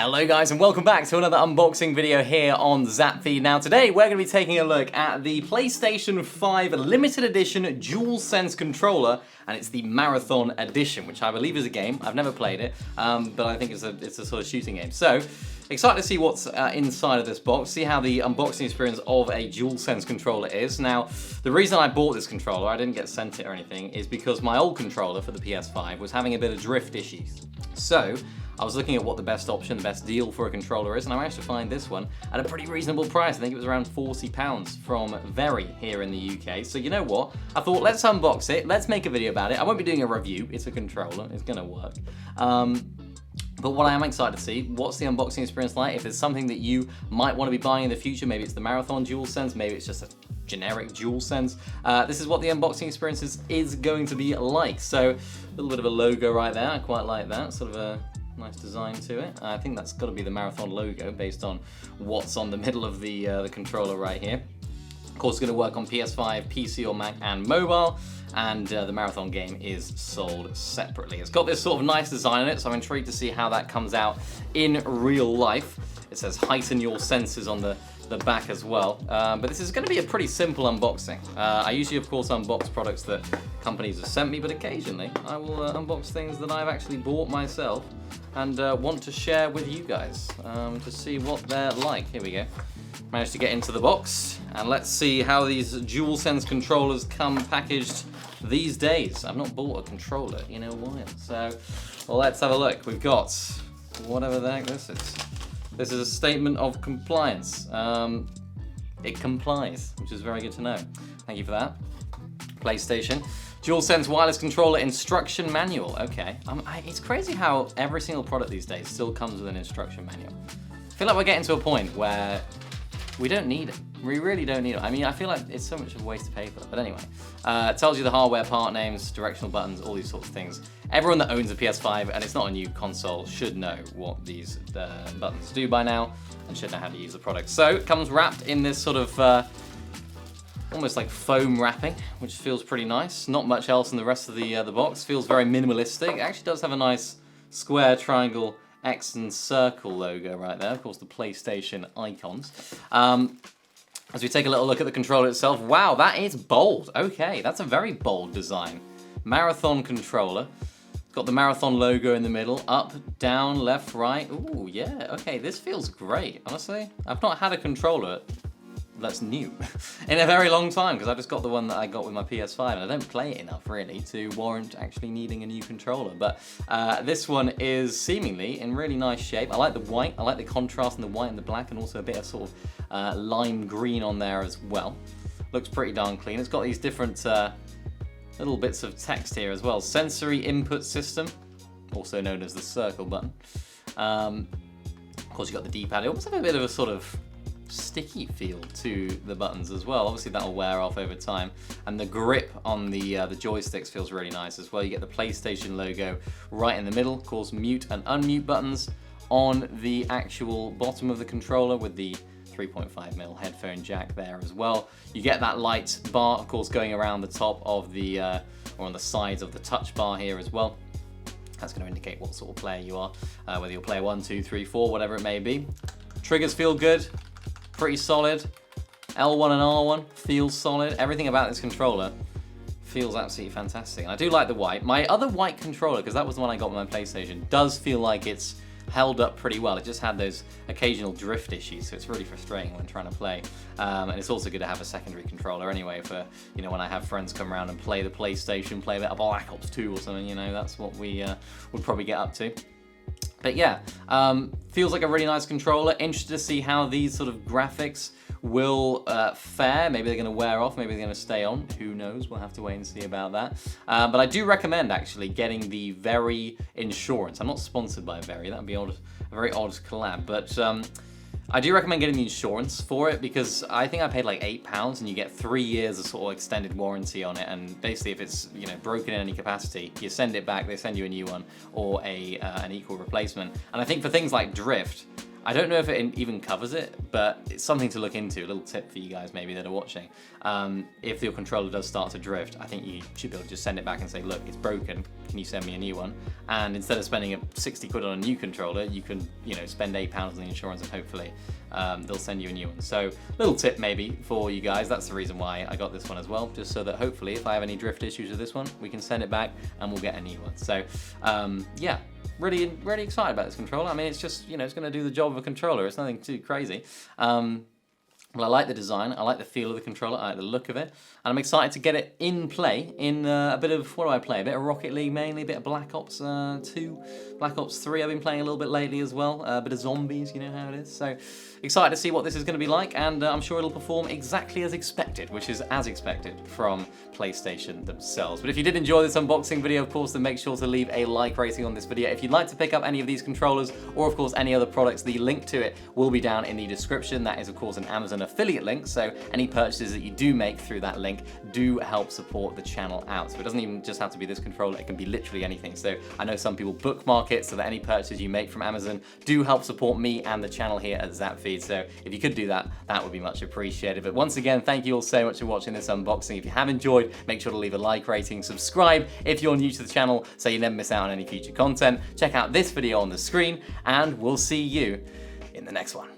Hello guys and welcome back to another unboxing video here on ZapFeed. Now today we're going to be taking a look at the PlayStation 5 limited edition DualSense controller, and it's the Marathon Edition, which I believe is a game. I've never played it, but I think it's a sort of shooting game. So excited to see what's inside of this box, see how the unboxing experience of a DualSense controller is. Now the reason I bought this controller, I didn't get sent it or anything, is because my old controller for the PS5 was having a bit of drift issues. So I was looking at what the best option, the best deal for a controller is, and I managed to find this one at a pretty reasonable price. I think it was around £40 from Very here in the UK. So you know what? I thought, let's unbox it, let's make a video about it. I won't be doing a review, it's a controller, it's gonna work. But what I am excited to see, what's the unboxing experience like? If it's something that you might want to be buying in the future, maybe it's the Marathon DualSense, maybe it's just a generic DualSense. This is what the unboxing experience is going to be like. So a little bit of a logo right there, I quite like that, sort of a nice design to it. I think that's got to be the Marathon logo based on what's on the middle of the controller right here. Of course, it's going to work on PS5, PC or Mac and mobile, and the Marathon game is sold separately. It's got this sort of nice design on it, so I'm intrigued to see how that comes out in real life. It says heighten your senses on the back as well, but this is going to be a pretty simple unboxing. I usually, of course, unbox products that companies have sent me, but occasionally I will unbox things that I've actually bought myself and want to share with you guys to see what they're like. Here we go. Managed to get into the box, and let's see how these DualSense controllers come packaged these days. I've not bought a controller in a while, so well, let's have a look. We've got whatever the heck this is. This is a statement of compliance. It complies, which is very good to know. Thank you for that. PlayStation. DualSense wireless controller instruction manual. Okay. It's crazy how every single product these days still comes with an instruction manual. I feel like we're getting to a point where we don't need it. We really don't need it. I mean, I feel like it's so much of a waste of paper. But anyway, it tells you the hardware part names, directional buttons, all these sorts of things. Everyone that owns a PS5, and it's not a new console, should know what these buttons do by now and should know how to use the product. So it comes wrapped in this sort of almost like foam wrapping, which feels pretty nice. Not much else in the rest of the box. Feels very minimalistic. It actually does have a nice square, triangle, X and circle logo right there. Of course, the PlayStation icons. As we take a little look at the controller itself, wow, that is bold. Okay, that's a very bold design. Marathon controller. Got the Marathon logo in the middle, up, down, left, right. Ooh, yeah, okay, this feels great. Honestly, I've not had a controller that's new in a very long time, because I just got the one that I got with my PS5 and I don't play it enough really to warrant actually needing a new controller. But this one is seemingly in really nice shape. I like the white, I like the contrast in the white and the black, and also a bit of sort of lime green on there as well. Looks pretty darn clean. It's got these different little bits of text here as well. Sensory input system, also known as the circle button. Of course, you've got the D-pad. It almost has a bit of a sort of sticky feel to the buttons as well. Obviously that'll wear off over time, and the grip on the joysticks feels really nice as well. You get the PlayStation logo right in the middle. Of course, mute and unmute buttons on the actual bottom of the controller with the 3.5mm headphone jack there as well. You get that light bar, of course, going around the top of the or on the sides of the touch bar here as well. That's going to indicate what sort of player you are, whether you're player 1, 2, 3, 4, whatever it may be. Triggers feel good. Pretty solid. L1 and R1 feels solid. Everything about this controller feels absolutely fantastic. And I do like the white. My other white controller, because that was the one I got with my PlayStation, does feel like it's held up pretty well. It just had those occasional drift issues, so it's really frustrating when trying to play. And it's also good to have a secondary controller anyway for, you know, when I have friends come around and play the PlayStation, play a bit of Black Ops 2 or something, you know, that's what we would probably get up to. But yeah, feels like a really nice controller. Interested to see how these sort of graphics will fare. Maybe they're going to wear off, maybe they're going to stay on. Who knows? We'll have to wait and see about that. But I do recommend actually getting the Very insurance. I'm not sponsored by Very. That would be odd, a very odd collab. But I do recommend getting the insurance for it, because I think I paid like £8 and you get 3 years of sort of extended warranty on it, and basically if it's, you know, broken in any capacity, you send it back, they send you a new one or an equal replacement. And I think for things like drift, I don't know if it even covers it, but it's something to look into, a little tip for you guys maybe that are watching. If your controller does start to drift, I think you should be able to just send it back and say, look, it's broken, can you send me a new one? And instead of spending 60 quid on a new controller, you can, you know, spend £8 on the insurance and hopefully they'll send you a new one. So little tip maybe for you guys, that's the reason why I got this one as well, just so that hopefully if I have any drift issues with this one, we can send it back and we'll get a new one. So yeah. Really excited about this controller. I mean, it's just, you know, it's going to do the job of a controller. It's nothing too crazy. Well, I like the design, I like the feel of the controller, I like the look of it, and I'm excited to get it in play in a bit of, what do I play? A bit of Rocket League mainly, a bit of Black Ops 2, Black Ops 3 I've been playing a little bit lately as well, a bit of zombies, you know how it is. So excited to see what this is going to be like, and I'm sure it'll perform exactly as expected, which is as expected from PlayStation themselves. But if you did enjoy this unboxing video, of course, then make sure to leave a like rating on this video. If you'd like to pick up any of these controllers, or of course any other products, the link to it will be down in the description. That is of course an Amazon affiliate link, so any purchases that you do make through that link do help support the channel out. So it doesn't even just have to be this controller, it can be literally anything. So I know some people bookmark it so that any purchases you make from Amazon do help support me and the channel here at ZapFeed. So if you could do that, that would be much appreciated. But once again, thank you all so much for watching this unboxing. If you have enjoyed, make sure to leave a like rating, subscribe if you're new to the channel so you never miss out on any future content. Check out this video on the screen, and we'll see you in the next one.